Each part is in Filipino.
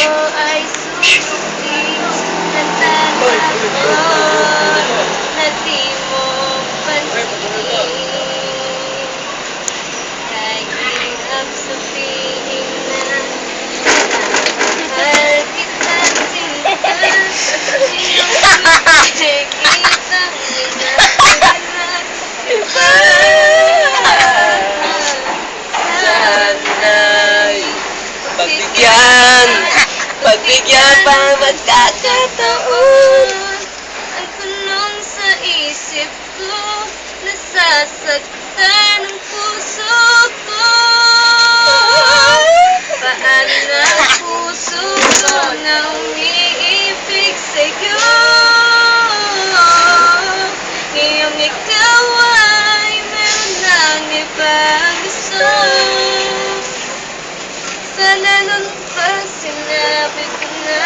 ay susundin ng tatakbo na di mo pansinin. Kahirap sabihin na mahal kita, sinta, iyong nakikita Sana'y pagbigyan pa magkakataon. Ang tanong sa isip ko, nasasaktan ang puso ko. Paano na ang puso ko na umiibig sa'yo? Ngayong ikaw ay meron ng ibang gusto. Sana nun pa sinabi ko na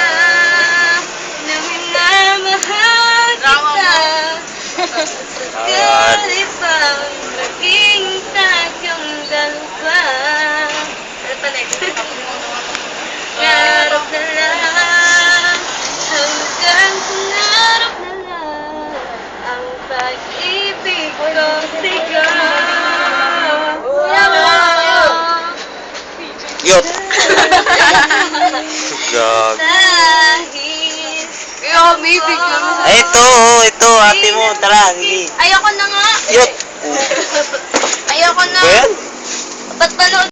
minamahal kita. Sakali pang maging tayong dalawa. Ano pa next? Ngarap na lang, hanggang pangarap na lang ang pag-ibig ko sa'yo. Yot! Gag. Dahil Ito, ate mo, tara, hindi. ayoko na nga. Yot! Ayoko na. Ba yan? Ba't panood